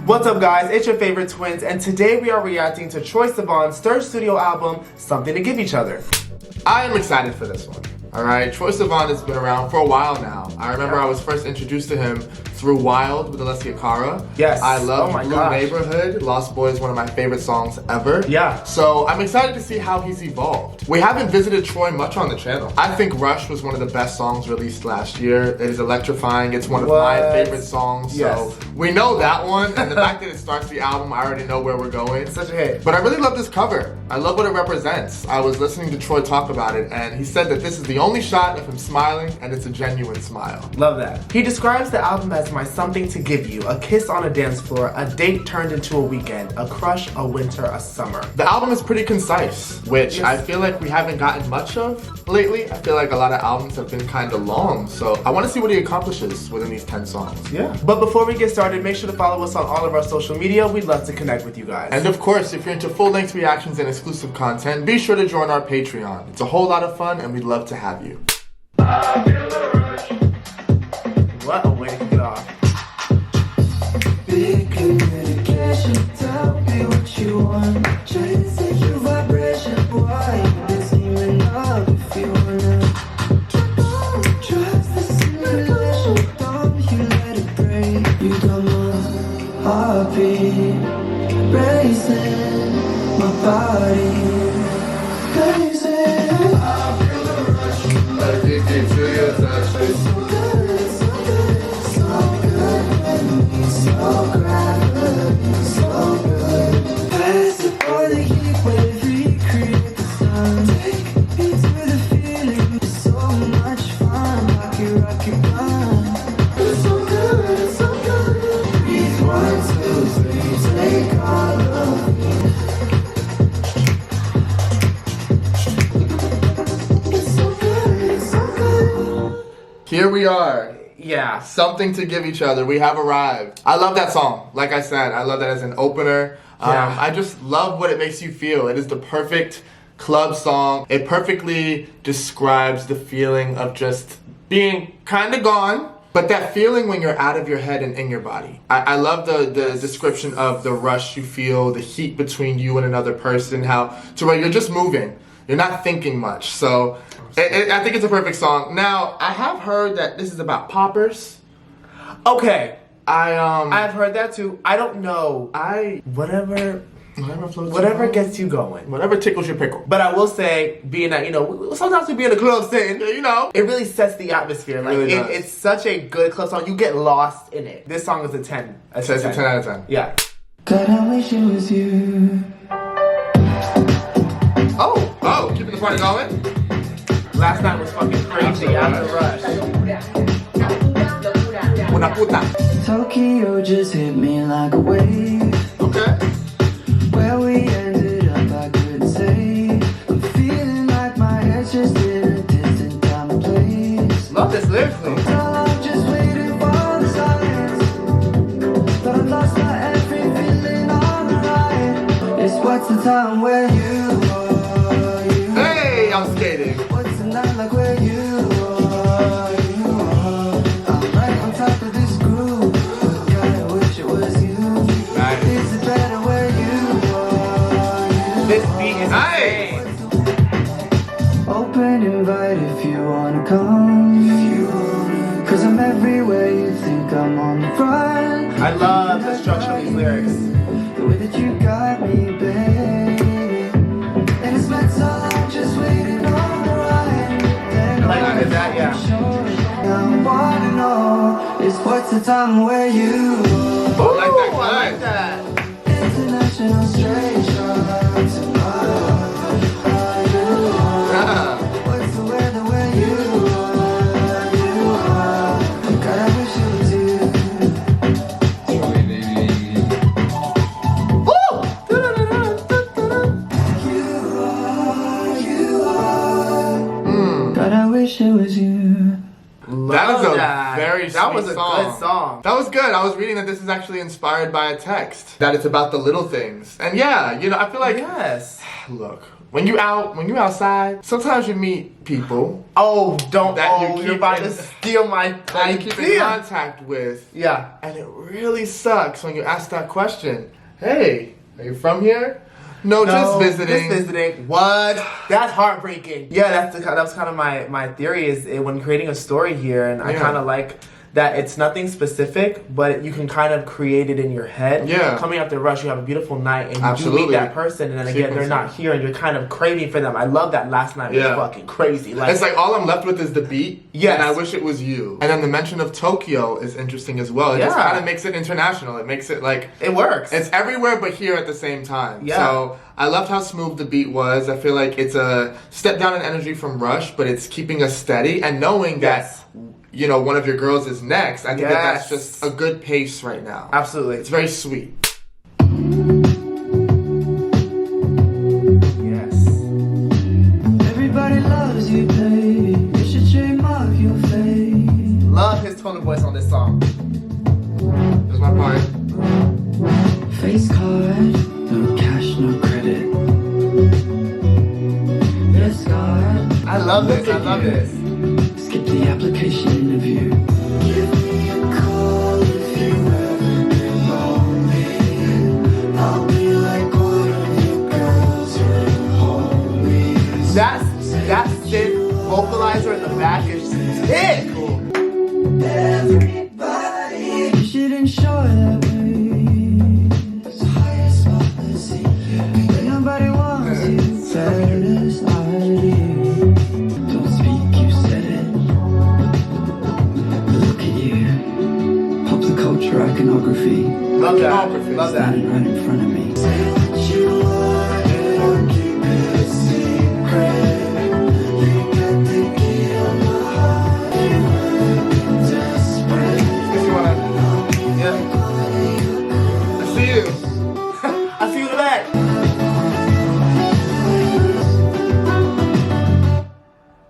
What's up guys, it's your favorite twins, and today we are reacting to Troye Sivan's third studio album, Something to Give Each Other. I am excited for this one. Alright, Troye Sivan has been around for a while now. I remember I was first introduced to him through Wild with Alessia Cara. Yes. I love Blue Neighborhood. Lost Boy is one of my favorite songs ever. Yeah. So I'm excited to see how he's evolved. We haven't visited Troye much on the channel. I think Rush was one of the best songs released last year. It is electrifying. It's one of my favorite songs. Yes. So we know that one, and the fact that it starts the album, I already know where we're going. It's such a hit. But I really love this cover. I love what it represents. I was listening to Troye talk about it, and he said that this is the only shot of him smiling, and it's a genuine smile. Love that. He describes the album as my something to give you, a kiss on a dance floor, a date turned into a weekend, a crush, a winter, a summer. The album is pretty concise, which I feel like we haven't gotten much of lately. I feel like a lot of albums have been kind of long, so I want to see what he accomplishes within these 10 songs. Yeah. But before we get started, make sure to follow us on all of our social media. We'd love to connect with you guys. And of course, if you're into full-length reactions and exclusive content, be sure to join our Patreon. It's a whole lot of fun, and we'd love to have you. What a way to kick it off. Big communication, tell me what you want. Chasing your vibration, why this even up if you wanna. Trust the simulation, don't you let it break. You got my heartbeat racing, my body crazy. I feel the rush, addicted to your touch. It's so good, it's so good, it's so good. So good, so good. Pass the boy the heat wave, recreate the sun. Take me to the feeling, it's so much fun. Rock it, run. It's so good, it's so good. Breathe 1, 2, 3, take all of me. It's so good, it's so good. Here we are. Yeah. Something to give each other. We have arrived. I love that song. Like I said, I love that as an opener. I just love what it makes you feel. It is the perfect club song. It perfectly describes the feeling of just being kind of gone, but that feeling when you're out of your head and in your body. I love the description of the rush you feel, the heat between you and another person, how to where you're just moving. You're not thinking much. So I think it's a perfect song. Now, I have heard that this is about poppers. Okay. I've heard that too. I don't know. Whatever gets you going. Whatever tickles your pickle. But I will say, being that, sometimes we be in a club sitting, it really sets the atmosphere. Like, it's such a good club song. You get lost in it. This song is a 10. It's a 10 out of 10. Yeah. God, I wish it was you. Oh, keeping the party going? Last night was fucking crazy after Rush. Una puta. Tokyo just hit me like a wave. Okay. Where we ended up, I couldn't say. I'm feeling like my head's just in a distant time and place. Love this lyrically. I'm just waiting for the silence, but I've lost my every feeling on the ride. It's what's the time where you are. Hey, I'm skating. What's the night like where you are? I'm right on top of this groove. God, I wish it was you. Nice. Is it better where you are? This beat is insane. Open invite if you wanna come. Cause I'm everywhere you think I'm on the run. I love the structure of these lyrics. The way that you got me, baby. And it's meant so long, just waiting on the ride. Like that, yeah. I wanna know is what's the time where you are? Oh, I I like that. International straight shot tonight. What's the weather where you are? God, I wish it was you. Troye, baby. You are. God, I wish it was you. That is a very sweet That was a song. good song. That was good. I was reading that this is actually inspired by a text. That it's about the little things. And yeah, I feel like... Yes. Look, when you're outside, sometimes you meet people. Oh, don't that you're about to steal my that you keep in contact with. Yeah. And it really sucks when you ask that question. Hey, are you from here? No, just visiting. Just visiting. What? That's heartbreaking. Yeah, that was kind of my theory is when creating a story here, and I kind of like that it's nothing specific, but you can kind of create it in your head. Yeah. Coming out the rush, you have a beautiful night, and you do meet that person, and then again, they're not here, and you're kind of craving for them. I love that last night was fucking crazy. Like, it's like all I'm left with is the beat, yes. and I wish it was you. And then the mention of Tokyo is interesting as well. It just kind of makes it international. It makes it like... It works. It's everywhere but here at the same time. Yeah. So I loved how smooth the beat was. I feel like it's a step down in energy from Rush, but it's keeping us steady, and knowing that... You know, one of your girls is next. I think that's just a good pace right now. Absolutely. It's very sweet. Yes. Everybody loves you, babe. You should trademark your face. Love his tone of voice on this song. That's my part. Face card, no cash, no credit. Yes, God. I love this. I love this. Skip the application interview. Give me a call if you ever get lonely. I'll be like one of your girls and hold me. That synth vocalizer in the back is sick. Everybody, you should ensure that way. It's the highest policy. But nobody wants you better as I do. Don't speak, you said it. Look at you. Pop the culture iconography. Love that. Love that. Standing right in front of me. Say what you want and I'll keep it a secret. You got the key on my heart. You desperate. Yeah. I see you. I see you in the back.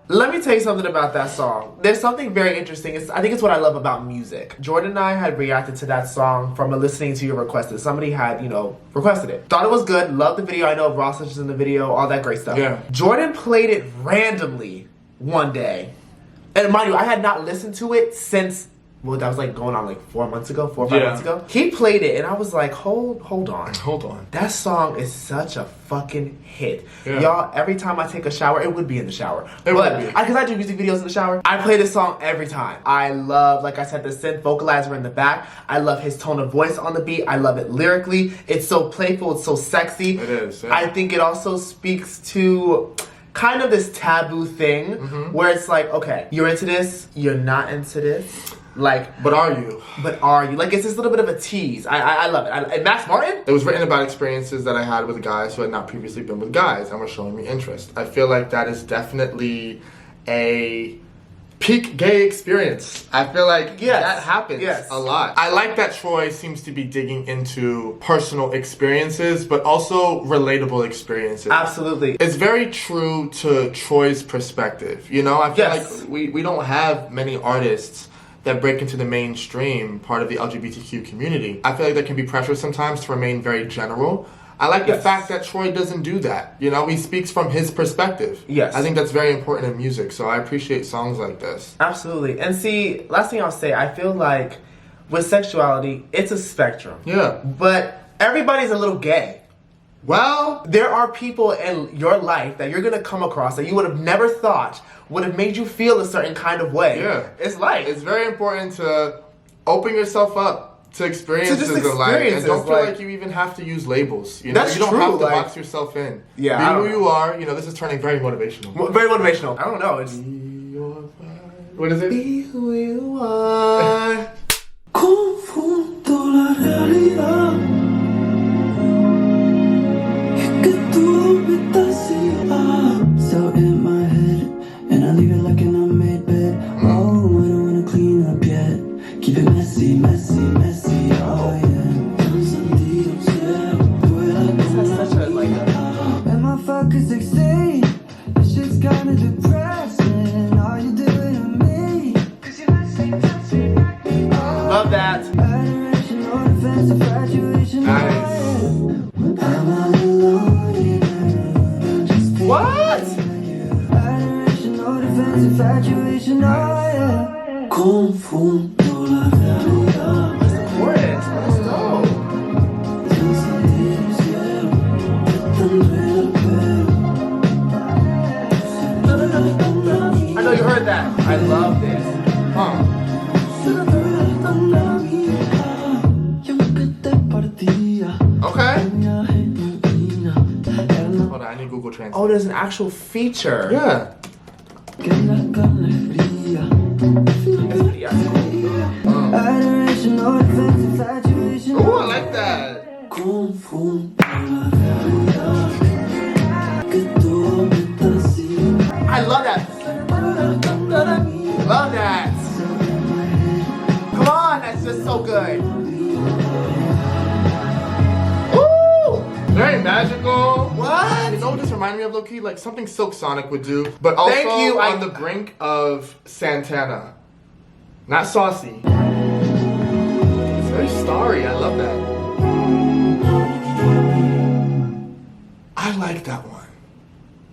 Let me tell you something about that song. There's something very interesting. I think it's what I love about music. Jordan and I had reacted to that song from listening to your request. Somebody had, requested it. Thought it was good. Loved the video. I know Ross is in the video. All that great stuff. Yeah. Jordan played it randomly one day. And mind you, I had not listened to it since... Well, that was like going on like 4 months ago, 4 or 5 months ago. He played it and I was like, hold on. Hold on. That song is such a fucking hit. Yeah. Y'all, every time I take a shower, it would be in the shower. It would be. Because I do music videos in the shower. I play this song every time. I love, like I said, the synth vocalizer in the back. I love his tone of voice on the beat. I love it lyrically. It's so playful. It's so sexy. It is. Yeah. I think it also speaks to... kind of this taboo thing where it's like, okay, you're into this, you're not into this. Like, but are you? Like, it's this little bit of a tease. I love it. And Max Martin? It was written about experiences that I had with guys who had not previously been with guys and were showing me interest. I feel like that is definitely a peak gay experience. I feel like that happens a lot. I like that Troye seems to be digging into personal experiences, but also relatable experiences. Absolutely. It's very true to Troye's perspective. I feel like we don't have many artists that break into the mainstream part of the LGBTQ community. I feel like there can be pressure sometimes to remain very general. I like the fact that Troye doesn't do that. He speaks from his perspective. Yes. I think that's very important in music, so I appreciate songs like this. Absolutely. And see, last thing I'll say, I feel like with sexuality, it's a spectrum. Yeah. But everybody's a little gay. Well, there are people in your life that you're going to come across that you would have never thought would have made you feel a certain kind of way. Yeah. It's life. It's very important to open yourself up to experiences in life. And don't feel like you even have to use labels. That's you don't true, have to box yourself in. Yeah, Be who you are. This is turning very motivational. Very motivational. I don't know. It's... What is it? Be who you are. Confundo la realidad. So in my head, and I leave it like an unmade bed. Oh, I don't wanna clean up yet. Keep it messy, messy, messy. Oh yeah. This has such a And my focus 16. This shit's kinda depressing. All you doing to me. Cause you're messy, messy. Love that. Adoration or defensive graduation. Nice. I'm all alone. Just infatuation, oh yeah. Confundo la realidad. Important. Let's go. I know you heard that. I love this. Okay. Hold on, I need Google Translate. Oh, there's an actual feature. Yeah. Oh, I like that. I love that. Love that. Come on, that's just so good. Ooh! Very magical. What? You know what this reminded me of, low-key? Like something Silk Sonic would do, but also Thank you, on the brink of Santana. Not saucy. It's very starry. I love that. I like that one.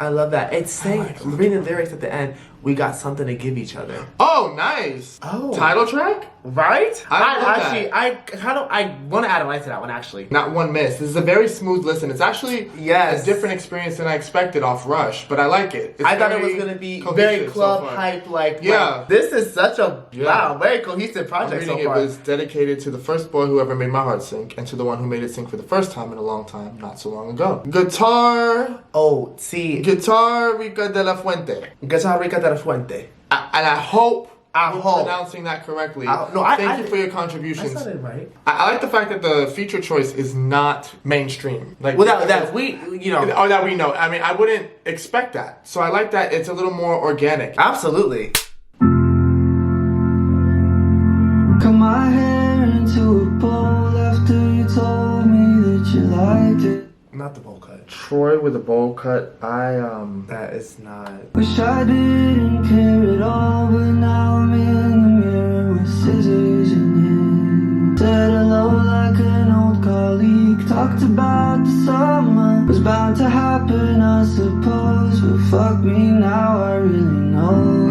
I love that. It's saying, like it. reading the lyrics at the end, we got something to give each other. Oh, nice. Oh. Title track? Right? I love actually, I want to add a line to that one, actually. Not one miss. This is a very smooth listen. It's actually Yes. a different experience than I expected off Rush, but I like it. It's I thought it was very going to be cohesive very so club far. hype, like, Yeah. this is such a, Yeah. wow, very cohesive I'm project reading so it far. was dedicated to the first boy who ever made my heart sink, and to the one who made it sink for the first time in a long time, not so long ago. Guitar Rica de la Fuente. Guitar Rica de la Fuente. And I hope I'm hope. pronouncing that correctly. Thank you for your contributions. That sounded right. I like the fact that the feature choice is not mainstream. Like Without that, we, you know. or that we know. I mean, I wouldn't expect that. So I like that it's a little more organic. Absolutely. Cut my hair into a bowl after you told me that you liked it. Not the bowl cut. Troye with a bowl cut. That is not. Wish I didn't care at all, but now I'm in the mirror with scissors in hand. Said hello like an old colleague. Talked about the summer was bound to happen, I suppose. But fuck me now, I really know.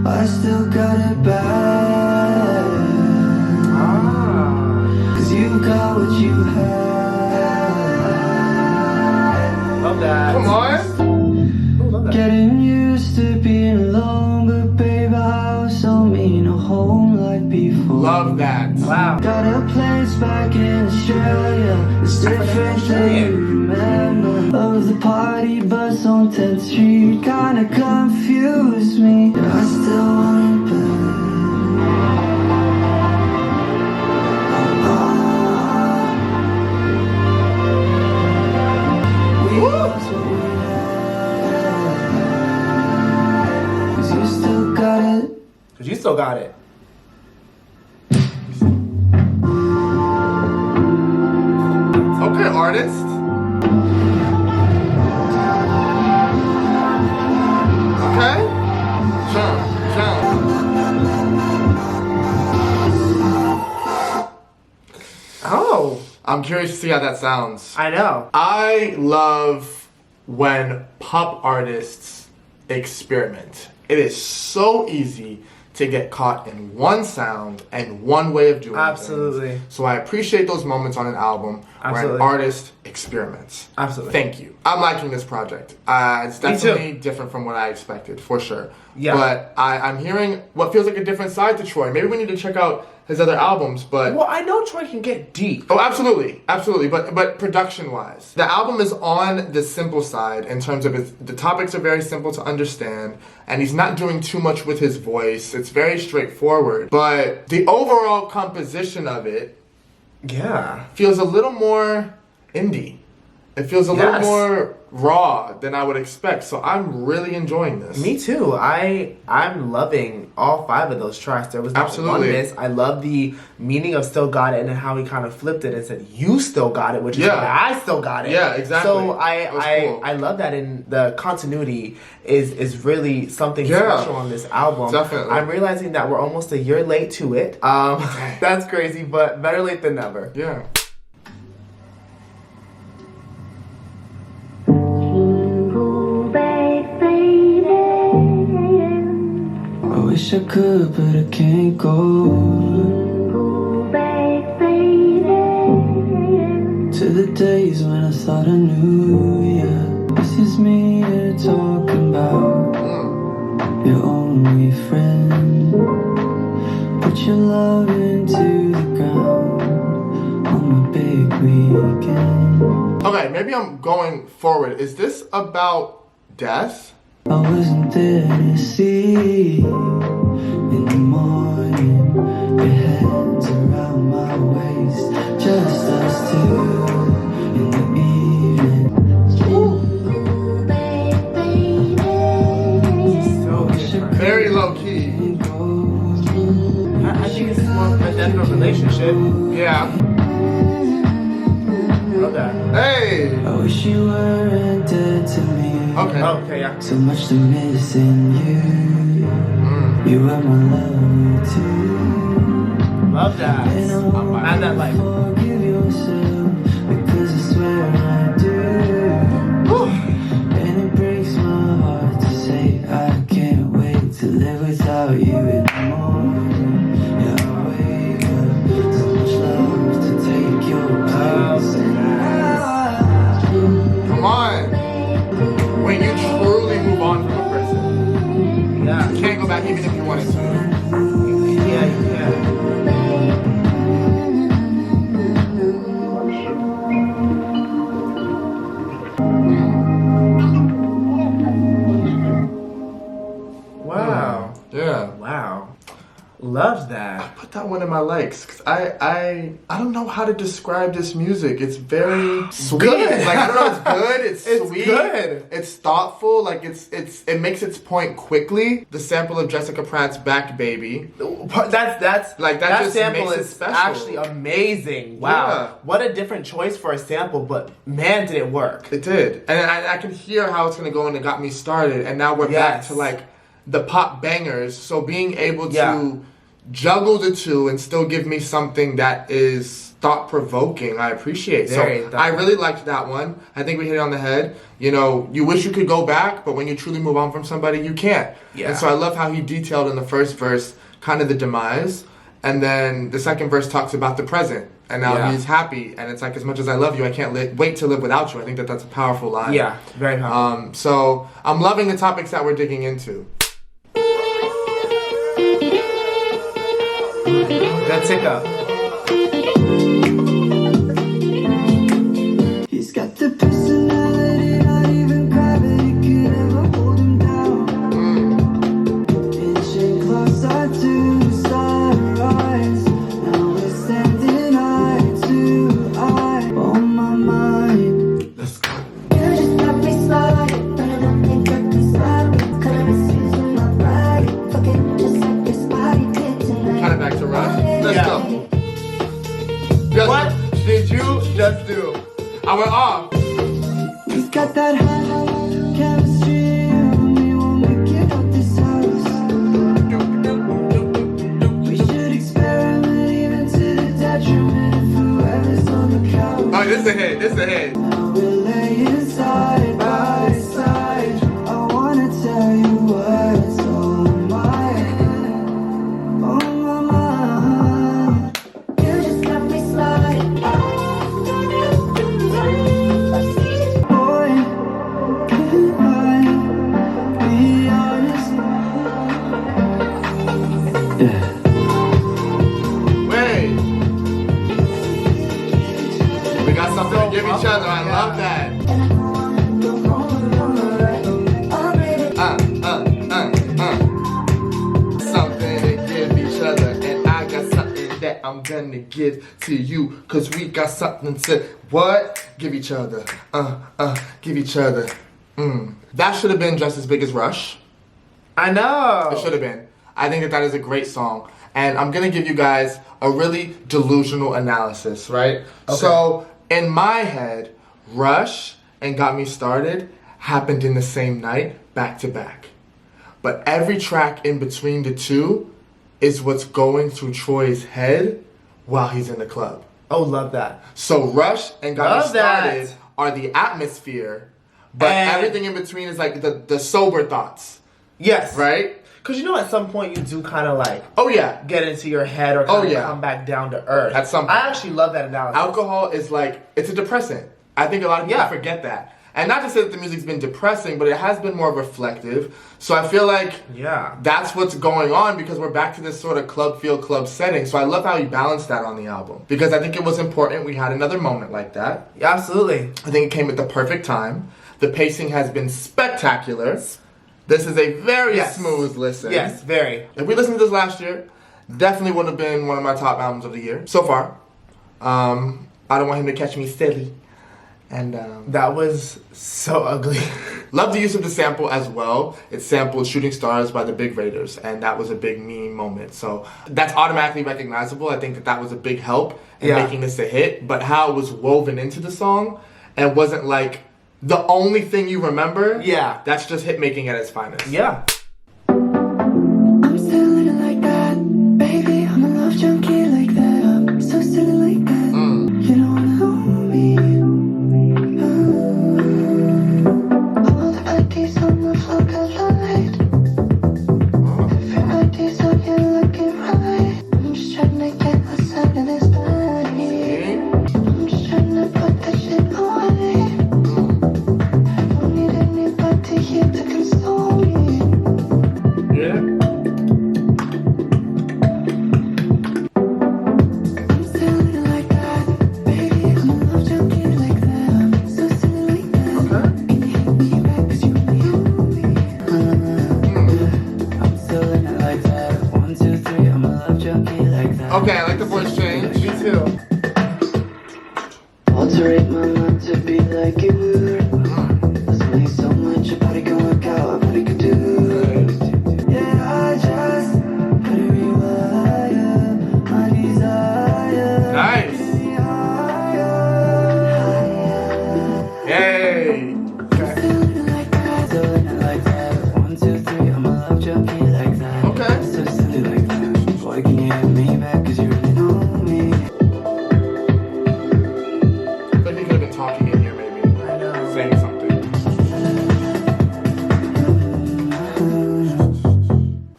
I still got it bad. Cause you got what you had. Love that. Come on. Ooh, love that. Getting used to being alone, but babe, a house don't mean a home like before. Love that. Wow. Got a place back in Australia. It's different than you remember. Of the party bus on 10th Street kinda confused me. But I still want it back. We lost what we had. 'Cause you still got it. Because you still got it. Okay, artist. Okay. Jump. Oh, I'm curious to see how that sounds. I know. I love when pop artists experiment. It is so easy to get caught in one sound and one way of doing Absolutely. things. So I appreciate those moments on an album where Absolutely. an artist experiments. Absolutely. Thank you. I'm liking this project. It's Me too. definitely different from what I expected, for sure. Yeah. But I'm hearing what feels like a different side to Troye. Maybe we need to check out his other albums, but... Well, I know Troye can get deep. Oh, absolutely, absolutely. But production-wise, the album is on the simple side in terms of the topics are very simple to understand, and he's not doing too much with his voice. It's very straightforward. But the overall composition of it Yeah. feels a little more indie. It feels a little Yes. more raw than I would expect. So I'm really enjoying this. Me too. I'm loving all 5 of those tracks. There was not Absolutely. one miss. I love the meaning of "still got it" and then how he kind of flipped it and said "you still got it," which is Yeah. why I still got it. Yeah, exactly. So That was cool. I love that, and the continuity is really something Yeah. special on this album. Definitely. I'm realizing that we're almost a year late to it. That's crazy, but better late than never. Yeah. wish I could, but I can't go. To the days when I thought I knew ya. This is me you're talking about. Your only friend. Put your love into the ground on my big weekend. Okay, maybe I'm going forward. Is this about death? I wasn't there to see. In the morning, your hands around my waist. Just us two. In the evening. So different. Very low key. I think it's more of a death of a relationship. Yeah. Love that. Hey. I wish you weren't dead to me. Okay. Okay, yeah. So much to miss in you. You are my love too. Love that. Add that like. Forgive yourself because I swear I do. And it breaks my heart to say I can't wait to live without you in the morning. Yeah, I wake up, so much love to take your place. Come on. When you truly move on from a person, Yeah. you can't go back even if you wanted to. Yeah, yeah. Wow. Yeah. Wow. Love that. Put that one in my likes because I don't know how to describe this music. It's very sweet. Good. Like I don't know, it's good. It's, It's sweet. good. It's thoughtful. Like it makes its point quickly. The sample of Jessica Pratt's "Back Baby." That's Like, that that just sample makes it is special. actually amazing. Wow. Yeah. What a different choice for a sample, but man did it work. It did, and I can hear how it's gonna go, and it got me started. And now we're back Yes. to like the pop bangers. So being able Yeah. to juggle the two and still give me something that is thought provoking, I appreciate. Very So I really liked that one. I think we hit it on the head. You know, you wish you could go back, but when you truly move on from somebody, you can't. Yeah. And so I love how he detailed in the first verse kind of the demise, and then the second verse talks about the present. And now Yeah. he's happy, and it's like, as much as I love you, I can't wait to live without you. I think that that's a powerful line. Yeah, very powerful. So I'm loving the topics that we're digging into. That's it up. He's got the personality, not even gravity could ever hold him down. Inching closer to sunrise. Now we're standing eye to eye. On my mind. Let's go. You just got me started, but I don't think I can stop it. Color is in my body, fucking just like this body did tonight. Kind of back to Rush. Let's Yeah. go. Just, What did you just do? I went off. He's got that high chemistry. We won't make it out this house. We should experiment even to the detriment of whoever's on the couch. Oh, this is a hit. This is a hit. Now we're laying side by side. I wanna tell you what's on my mind. You just got me started. Boy, can I be honest? Yeah. Wait. We got something to give each other. I love that. And I don't wanna go home alright. Something to give each other, and I got something that I'm gonna give to you, cause we got something to what? Give each other. Give each other. That should have been just as big as Rush. I know. It should have been. I think that that is a great song. And I'm going to give you guys a really delusional analysis, right? Okay. So, in my head, Rush and Got Me Started happened in the same night, back to back. But every track in between the two is what's going through Troy's head while he's in the club. Oh, love that. So, Rush and Got Love Me Started that. are the atmosphere, but And- everything in between is like the sober thoughts, Yes. right? Because you know at some point you do kind of like Oh yeah. get into your head or kind of yeah. come back down to earth. At some point. I actually love that analogy. Alcohol is like, it's a depressant. I think a lot of people forget that. And not to say that the music's been depressing, but it has been more reflective. So I feel like that's what's going on because we're back to this sort of club feel, club setting. So I love how he balanced that on the album. Because I think it was important we had another moment like that. Yeah, absolutely. I think it came at the perfect time. The pacing has been spectacular. This is a very smooth listen. Yes, very. If we listened to this last year, definitely would have been one of my top albums of the year so far. I don't want him to catch me silly. And that was so ugly. Love the use of the sample as well. It sampled Shooting Stars by the Big Raiders, and that was a big meme moment. So that's automatically recognizable. I think that that was a big help in making this a hit. But how it was woven into the song and wasn't like the only thing you remember. Yeah. That's just hit making at its finest. Yeah. I'm still living like that, baby. I'm a love junkie like that. I'm so silly like that. You don't wanna hold me. All the ideas on the floor collide. Every idea's on you looking right. I'm just trying to get outside of this body. I'm just trying to put that shit away. Don't need anybody here to console me. Yeah. I'm still living like that, baby. I'm a love junkie like that. I'm so silly like that. Can you hit me back 'cause you really owe me? I'm still living like that. 1, 2, 3. I'm a love junkie like that. Okay, I like the voice change. Me too. Alterate my mind to be like you. Let's make so much your body can work out, our body can do. Yeah, I just gotta rewire my desire. Nice. Yay. Still living like that, still living like that. 1, 2, 3, I'm a love junkie like that. Okay. So silly like that. Boy, can you hit me back 'cause you really know me. I feel like he could have been talking in here maybe. I know. Saying something.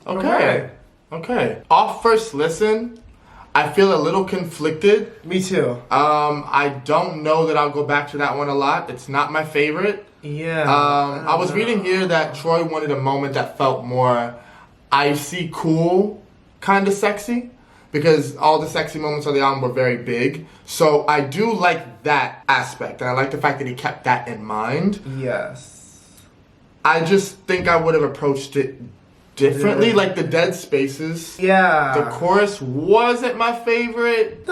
Okay. Okay. Off first listen, I feel a little conflicted. Me too. I don't know that I'll go back to that one a lot. It's not my favorite. Yeah. I was reading here that Troy wanted a moment that felt more icy cool, kind of sexy, because all the sexy moments on the album were very big. So I do like that aspect, and I like the fact that he kept that in mind. Yes. I just think I would have approached it differently, like the dead spaces. Yeah. The chorus wasn't my favorite.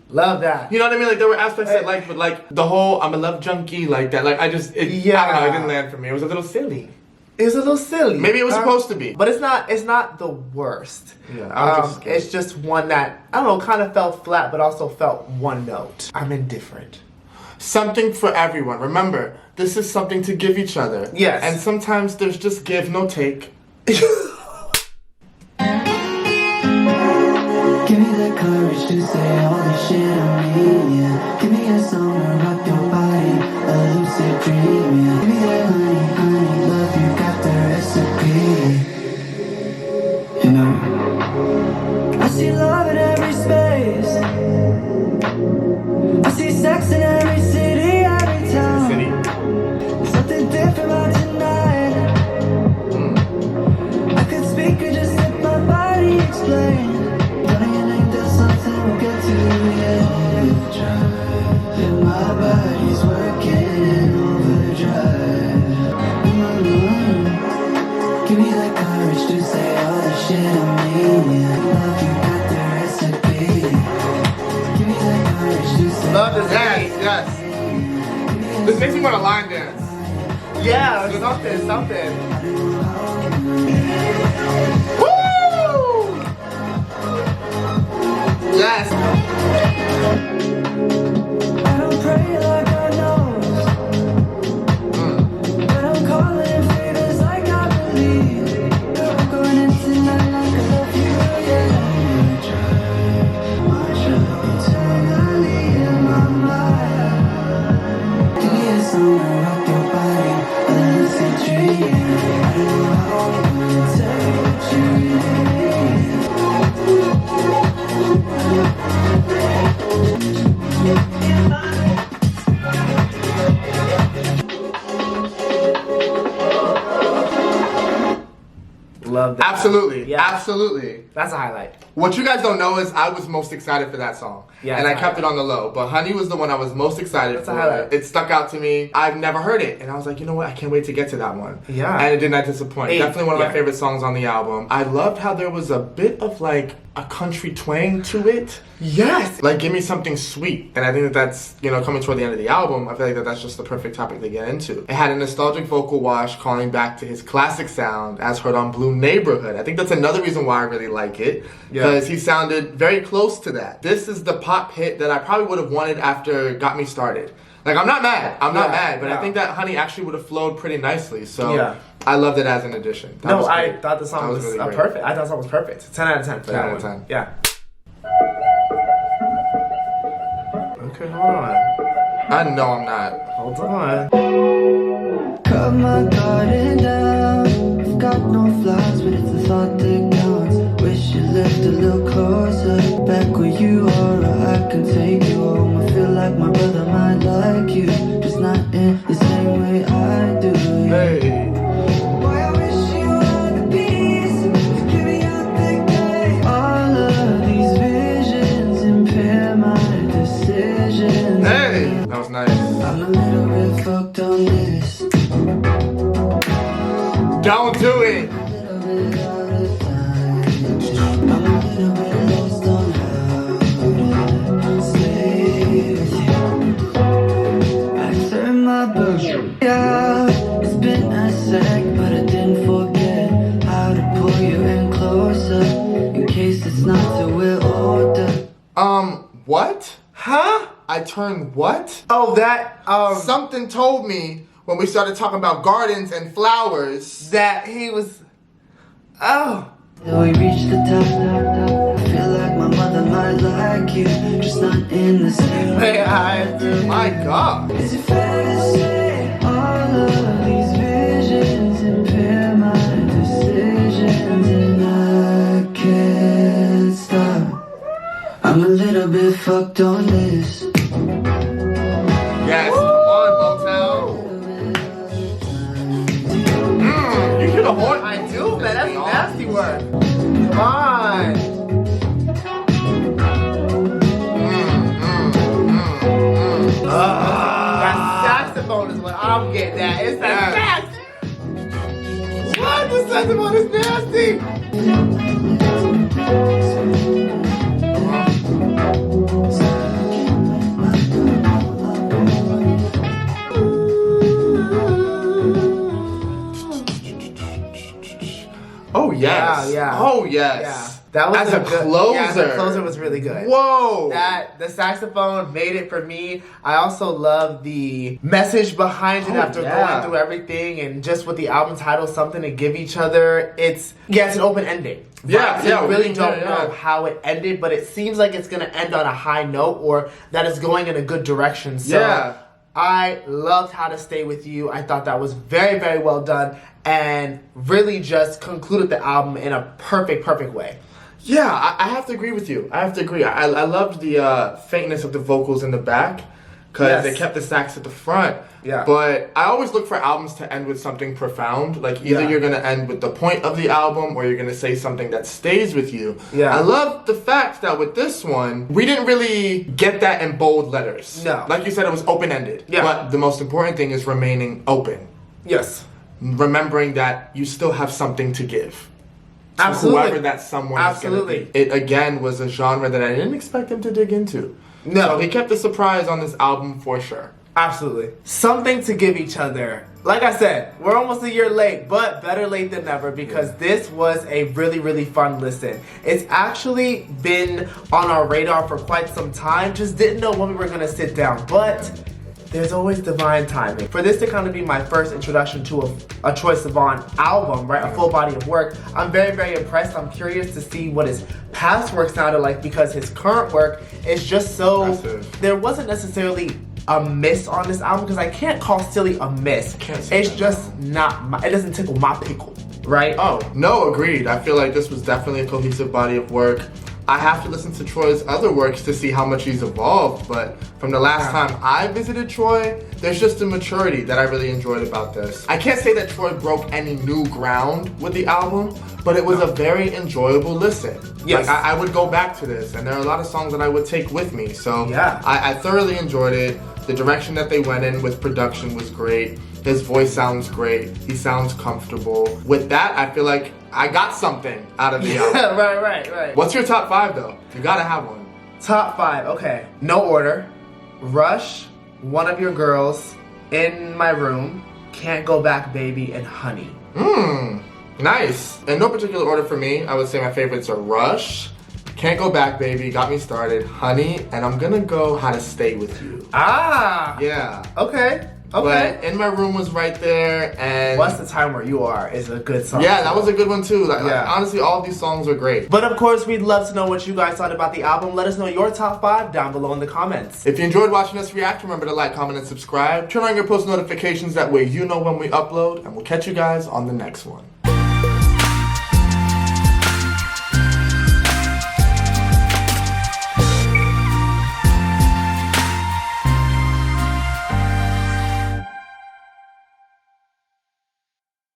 Love that. You know what I mean? Like there were aspects that like, but like the whole I'm a love junkie like that. Like I don't know. It didn't land for me. It was a little silly. It was a little silly. Maybe it was supposed to be, but it's not. It's not the worst. Yeah, I was just scared. It's just one that I don't know, kind of felt flat, but also felt one note. I'm indifferent. Something for everyone. Remember, this is something to give each other. Yes. And sometimes there's just give, no take. Give me the courage to say all the shit I mean, yeah. Give me a song to rock your body, a lucid dream, yeah. Give me that honey, honey love, you got the recipe. You know, I see love in every space. I see sex in every city, every town. There's something different about tonight. I could speak or just let my body explain. We'll get to the overdrive. My body's working in overdrive. Give me that courage to say all the shit I mean. Yeah, love, you got the recipe. Give me that courage to say. Love this. Yes. This makes me want to line dance. Yeah, something. Yes. I don't pray like I know. But I'm calling favors like I believe. I'm going in tonight like I love you, yeah. My trouble eternally in my mind. Give me a song to rock your body, a lucid dream. I don't know how I'm gonna take Absolutely. Yeah. Absolutely. That's a highlight. What you guys don't know is I was most excited for that song. Yeah, and I it's a kept it highlight. on the low. But Honey was the one I was most excited It's a for. highlight. It stuck out to me. I've never heard it. And I was like, you know what? I can't wait to get to that one. Yeah. And it did not disappoint. Hey, Definitely one of my yeah. favorite songs on the album. I loved how there was a bit of like a country twang to it. Yes. Like, give me something sweet. And I think that that's, you know, coming toward the end of the album, I feel like that's just the perfect topic to get into. It had a nostalgic vocal wash calling back to his classic sound as heard on Blue Neighborhood. I think that's another reason why I really like it. Because he sounded very close to that. This is the pop hit that I probably would have wanted after Got Me Started. Like, I'm not mad. I'm not mad. But I think that Honey actually would have flowed pretty nicely. So I loved it as an addition. That was I great. thought the song That was really great. perfect. I thought the song was perfect. 10 out of 10 for 10 that out of one. 10. Yeah. Okay, hold on. I know I'm not. Hold on. Cut my garden down. I've got no flaws, but it's the thought that counts. Wish you lived a little closer. Back where you are, or I can take you home. I feel like my brother might like you, just not in the same way I do. Hey. Boy, I wish you were the peace. Give me out the gate. All of these visions impair my decisions. Hey. That was nice. I'm a little bit fucked on this. Don't do it. A little bit out of time. I'm a little bit lost on how to stay with you. I turned my book out. It's been a sec, but I didn't forget how to pull you in closer in case it's not till we're older. What? Huh? I turned what? Oh, that, Something told me when we started talking about gardens and flowers. that he was, oh. Till we reach the top, I feel like my mother might like you, just not in the same way I do. My God. Is it fair to say all of these visions impair my decisions and I can't stop? I'm a little bit fucked on this. Yes, come on, Motown. You hear the horn? I do, man. That's nasty work. Come on. That saxophone is what I'm getting at. It's that sax. What? The saxophone is nasty. Oh, yes. Yeah. Oh, yes. Yeah. That was As a good, closer. Yeah, as a closer was really good. Whoa. That the saxophone made it for me. I also love the message behind it after going through everything and just with the album title, something to give each other. It's an open ending. Yeah, Right? yeah, You really we- don't yeah, know yeah. how it ended, but it seems like it's gonna end on a high note or that it's going in a good direction. So Yeah. I loved How to Stay With You. I thought that was very, very well done and really just concluded the album in a perfect way. Yeah, I have to agree with you. I have to agree. I loved the faintness of the vocals in the back because Yes. they kept the sax at the front. Yeah. But I always look for albums to end with something profound. Like either Yeah. you're going to end with the point of the album or you're going to say something that stays with you. Yeah. I love the fact that with this one, we didn't really get that in bold letters. No. Like you said, it was open-ended. Yeah. But the most important thing is remaining open. Yes. Remembering that you still have something to give. To Absolutely. whoever that someone Absolutely. is going to be. It again was a genre that I didn't expect him to dig into. No. So he kept the surprise on this album for sure. Absolutely. Something to give each other. Like I said, we're almost a year late, but better late than never because this was a really, really fun listen. It's actually been on our radar for quite some time, just didn't know when we were gonna sit down, but there's always divine timing. For this to kind of be my first introduction to a Troye Sivan album, right, a full body of work, I'm very, very impressed. I'm curious to see what his past work sounded like because his current work is just so, Impressive. there wasn't necessarily a miss on this album because I can't call Silly a miss. Can't say It's that. just not my, it doesn't tickle my pickle, right? Oh, no, agreed. I feel like this was definitely a cohesive body of work. I have to listen to Troye's other works to see how much he's evolved, but from the last time I visited Troye, there's just a maturity that I really enjoyed about this. I can't say that Troye broke any new ground with the album, but it was a very enjoyable listen. Yes. Like, I would go back to this, and there are a lot of songs that I would take with me, so yeah. I thoroughly enjoyed it. The direction that they went in with production was great. His voice sounds great. He sounds comfortable. With that, I feel like I got something out of the album. Right. What's your top 5 though? You gotta have one. Top 5, okay. No order. Rush, One of Your Girls, In My Room, Can't Go Back Baby, and Honey. Nice. In no particular order for me, I would say my favorites are Rush, Can't Go Back Baby, Got Me Started, Honey, and I'm gonna go How to Stay With You. Ah! Yeah. Okay. But In My Room was right there, and What's the Time Where You Are is a good song. yeah, that was a good one too. Like, Yeah. honestly, all of these songs are great. But of course, we'd love to know what you guys thought about the album. Let us know your top 5 down below in the comments. If you enjoyed watching us react, remember to like, comment, and subscribe. Turn on your post notifications, that way you know when we upload, and we'll catch you guys on the next one.